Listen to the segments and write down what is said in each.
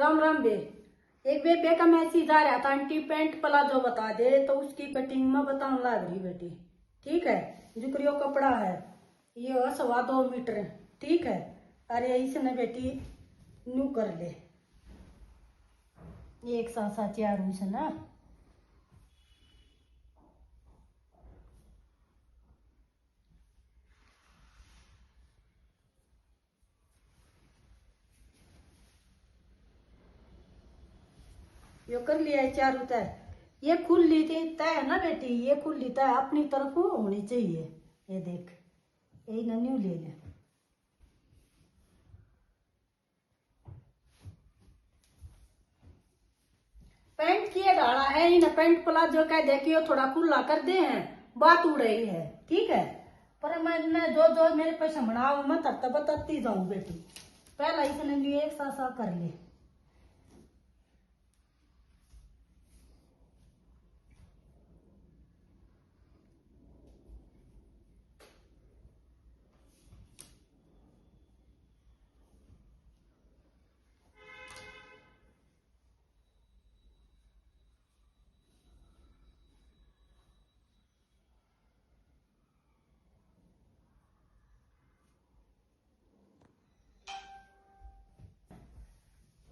राम राम बे। एक बे का मैसेज आ रहा था, आंटी पेंट प्लाजो बता दे, तो उसकी कटिंग में बताने लग रही बेटी। ठीक है, जुकरियो कपड़ा है ये 2.25 मीटर। ठीक है, अरे इसने बेटी न्यू कर ले, एक सासा 4 से ना। यो कर लिया है 4 तय। ये खुली थी तय है ना बेटी, ये खुली तय अपनी तरफ होनी चाहिए। ये देख, यही ना न्यू ले ले। पैंट किए डाला है इन पैंट प्लाजो कह दे कि थोड़ा खुला कर दे हैं, बात उड़ रही है। ठीक है, पर मैंने जो जो मेरे पे समझाओ मैं तब तक बताती जाऊं बेटी। पहला इसने लिए एक सासा कर ले।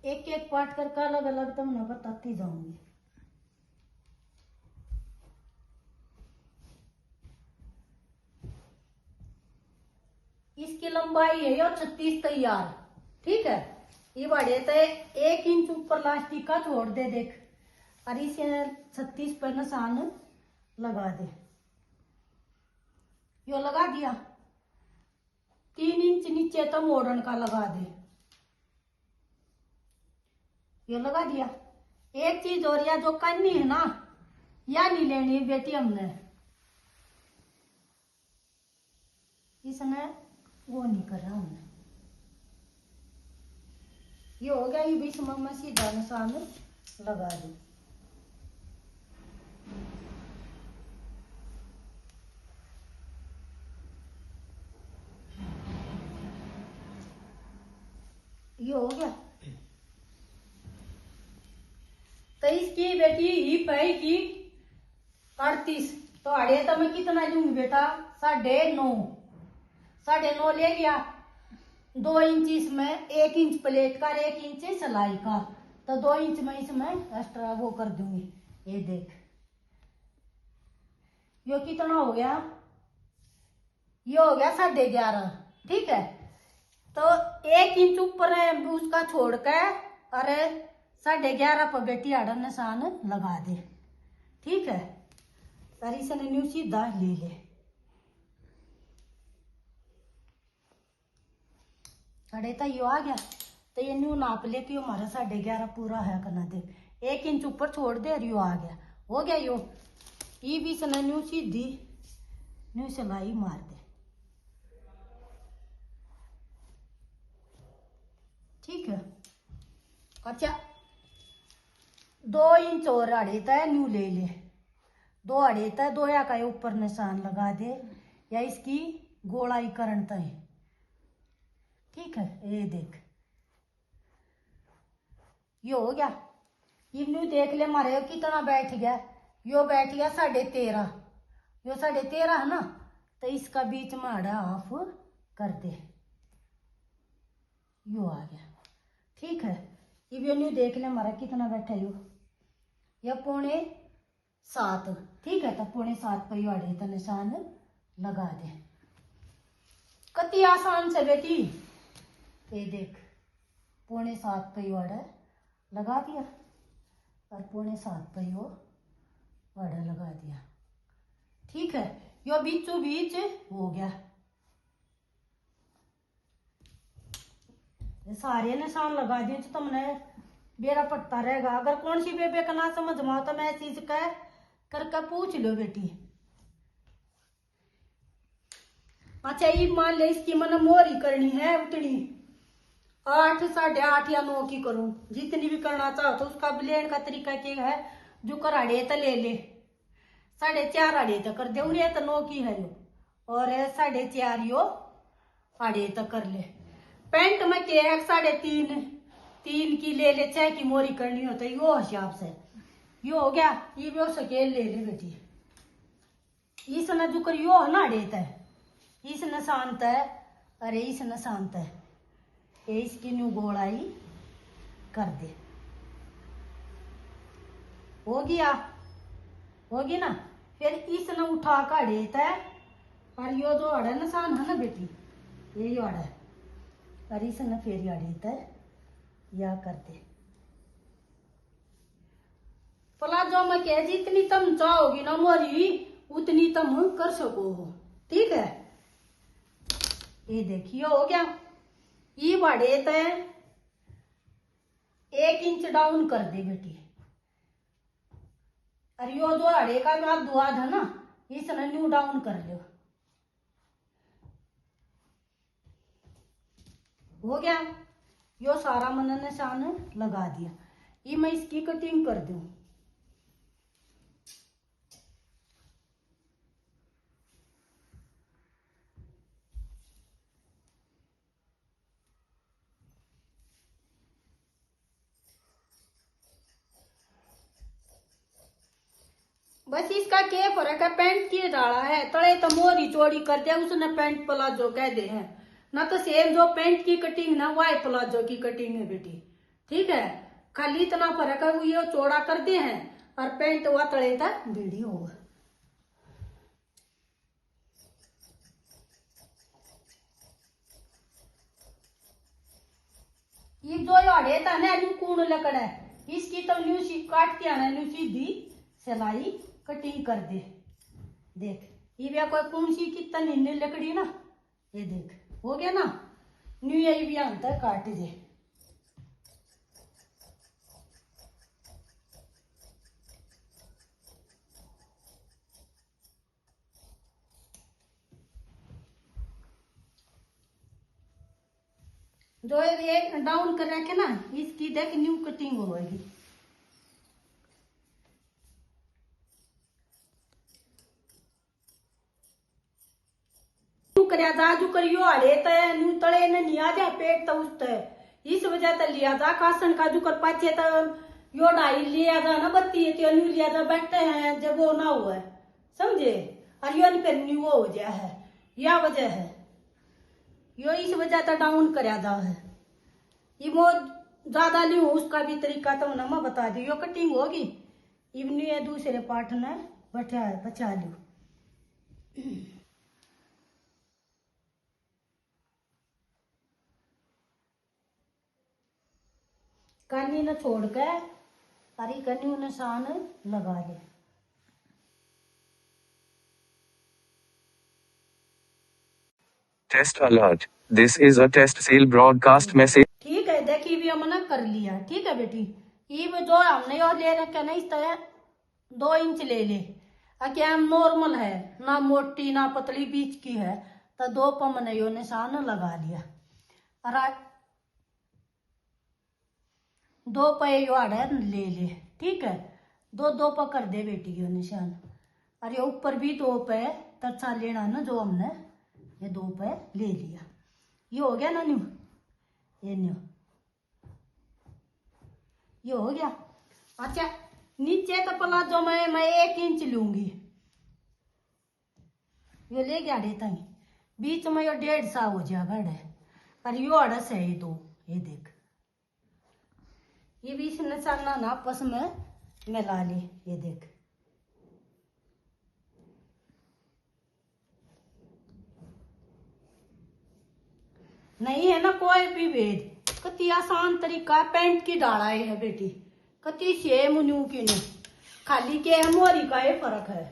एक एक पार्ट करके अलग अलग तो मैं बताती जाऊंगी। इसकी लंबाई है यो 36 तैयार। ठीक है, ये बढ़े तो 1 इंच ऊपर लास्टिक का छोड़ दे देख, और इसे 36 पर निशान लगा दे। यो लगा दिया। 3 इंच नीचे तो मोड़न का लगा दे, यो लगा दिया। एक चीज और या जो करनी है ना, या नहीं लेनी बेटी हमने, इसने वो नहीं करा हमने। ये हो गया, ये बीच में सीधा निशान लगा दे। ये हो गया। तो इसकी बेटी हिप है की 38, तो अड़े तो मैं कितना लूंगी बेटा, 9.5। 9.5 ले लिया। 2 इंच इसमें, 1 इंच प्लेट का, 1 इंच सिलाई का, तो 2 इंच में इसमें एक्स्ट्रा वो कर दूंगी। ये देख, यो कितना हो गया, ये हो गया 11.5। ठीक है, तो 1 इंच ऊपर उसका छोड़ के और 11.5 पर बेटी आड़ा निशान लगा दे। ठीक है, और इसने न्यू सीधा ले ले। अड़े तो यो आ गया, तो ये न्यू नाप ले कि हमारा 11.5 पूरा है करना दे। 1 इंच ऊपर छोड़ दे और यो आ गया, हो गया यो। ये भी इसने न्यू सीधी न्यू सिलाई मार दे। ठीक है, अच्छा 2 इंच और अड़े तय न्यू ले ले। 2 अड़े तय 2 या का ऊपर निशान लगा दे, या इसकी गोलाई करण तय। ठीक है, ये देख, ये हो गया। ये न्यू देख ले मारे कितना बैठ गया, यो बैठ गया 13.5। यो 13.5 है ना, तो इसका बीच में आड़ा हाफ कर दे, यो आ गया। ठीक है, ये न्यू देख ले हमारा कितना बैठा यो, या 6.25। ठीक है, तो 6.25 पर यो आड़े तो निशान लगा दे। कति आसान से बेटी, ये देख 6.25 पे यो आड़ा लगा दिया, और 6.25 पे यो आड़ा लगा दिया। ठीक है, यो बीचों बीच हो गया। सारे निशान लगा दिए तो तुमने बेरा पड़ता रहेगा। अगर कौन सी बेबे का ना समझ में तो मैं चीज कह करके पूछ लो बेटी। अच्छा, ये मान ले इसकी मन मोरी करनी है उतनी 8, 8.5 या 9 की करूं, जितनी भी करना चाहो तो उसका ब्लेड का तरीका क्या है, जो कर अड़े तो ले ले, 4.5 अड़े तो कर दे, उन्हें तो 9 की है यो, और 4.5 यो अड़े तो कर ले। पैंट में के 3.5 की ले ले, चाय की मोरी करनी हो तो यो हिसाब से यो हो गया। ये भी सकेल ले ले बेटी, इस न जो कर यो है ना डेता है, इस न शांत है, अरे इस न शांत है, ये इसकी न्यू गोलाई कर दे। हो गया, होगी ना। फिर इस न उठा का देता है, और यो जो अड़ा निशान है ना बेटी, ये यो अड़ा है, और इस न फिर या देता है, या कर दे। पला जो मैं कह जितनी तुम चाहोगी ना मोरी, उतनी तुम कर सको हो, ठीक है। ये देखिए हो गया। ये बढ़े तो 1 इंच डाउन कर दे बेटी, और यो जो अड़े का जो दुआद है ना, इस न्यू डाउन कर लो। हो गया। यो सारा मैंने निशान लगा दिया। ये मैं इसकी कटिंग कर दूं। बस इसका क्या फर्क है, पैंट की डाला है तले तो मोरी चौड़ी कर दिया, उसने पैंट प्लाजो कह दे हैं ना, तो सेम जो पैंट की कटिंग ना वो प्लाजो की कटिंग है बेटी, ठीक है। खाली इतना फर्क है, वो ये चौड़ा कर दे हैं और पैंट हुआ तले तक बीड़ी होगा। ये जो अड़े था ना न्यू कूण लकड़ है, इसकी तो न्यू सी काट के आना, न्यू सीधी सिलाई कटिंग कर दे। देख ये भी कोई कौन सी कितना निन्ने लकड़ी ना, ये देख हो गया ना। न्यू यही भी अंतर काट दे। जो एक डाउन कर रखे ना, इसकी देख न्यू कटिंग होगी। करया जा जो करियो अड़े तय न्यू तले ने निया जा पेट तो उस तय, इस वजह से लिया जा कासन का जो कर पाचे तो यो डाई लिया जा ना, बत्ती है तो न्यू लिया जा बैठते हैं जब वो ना हुआ है, समझे। और यो फिर न्यू हो गया है, या वजह है यो, इस वजह से डाउन करया जा है। ये वो ज्यादा नहीं हो, उसका भी तरीका तो ना मैं बता दी। यो कटिंग होगी, इवनी ये दूसरे पार्ट ने बचा लो। कानी न छोड़ के हरी कन्यू निशान लगा ले। Test alert. This is a test sale broadcast message. ठीक है, देखिए भी हमने कर लिया, ठीक है बेटी। ये जो हमने और ले रखा ना, इस तरह 2 इंच ले ले। क्या नॉर्मल है ना, मोटी ना पतली, बीच की है, तो 2 पम ने यो निशान लगा लिया। और 2 पे यो आड़े ले ले, ठीक है। 2 पकड़ दे बेटी यो निशान, और ये ऊपर भी 2 पे तरछा लेना ना, जो हमने ये 2 पे ले लिया। ये हो गया ना न्यू, ये न्यू ये हो गया। अच्छा नीचे तो पला जो मैं 1 इंच लूंगी, ये ले गया देता ही बीच में यो 1.5 सा हो जाएगा है, और यो 2.5 है, ये 2, ये देख ये भी इस निशाना ना आपस में मिला ले, ये देख। नहीं है ना कोई भी भेद, कति आसान तरीका पैंट की डाला है बेटी, कति सेम न्यू की नहीं, खाली के है मोरी का ये फर्क है।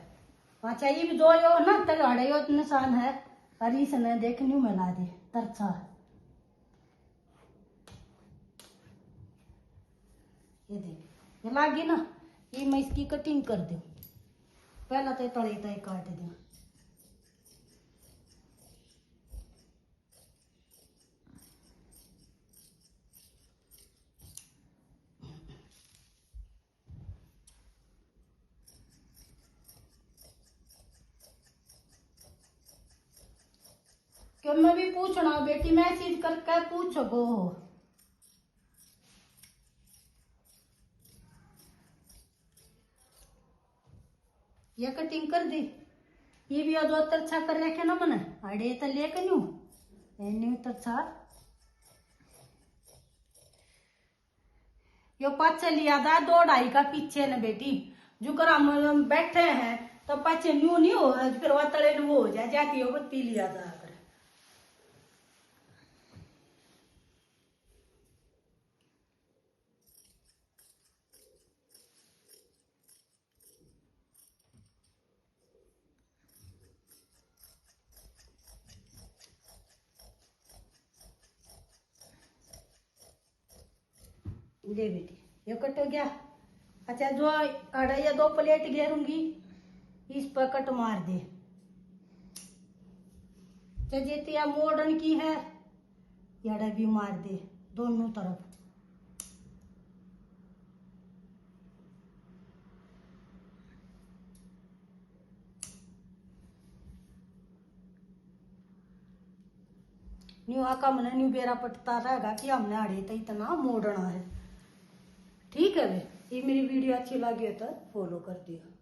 अच्छा ये जो यो ना तड़ाड़े यो निशान है, और इस ने देख न्यू मिला दे तरछा, ये देख ये लागी ना। ये मैं इसकी कटिंग कर दूं, पहला तो तड़े तय काट दूं। क्यों मैं भी पूछना बेटी, मैसेज करके पूछो गो। ये कटिंग कर दी। ये भी दो तरछा कर रखे ना मैंने अड़े तो लेके न्यू न्यू तरछा यो पाछे लिया था 2-2.5 का पीछे न बेटी जो कर हम बैठे हैं तो पाछे न्यू नहीं हो फिर वह तले वो हो जाए जाती हो बत्ती लिया था कर। दे बेटी ये कट हो गया। अच्छा जो अड़ा या 2 प्लेट घेरूंगी इस पर कट मार दे। चजेतिया मॉडर्न की है याड़ा भी मार दे दोनों तरफ। न्यू आका मन न्यू बेरा पटता रहेगा कि हमने आड़े तो इतना मोड़ना है। ठीक है वे ये मेरी वीडियो अच्छी लगी हो तो फॉलो कर दियो।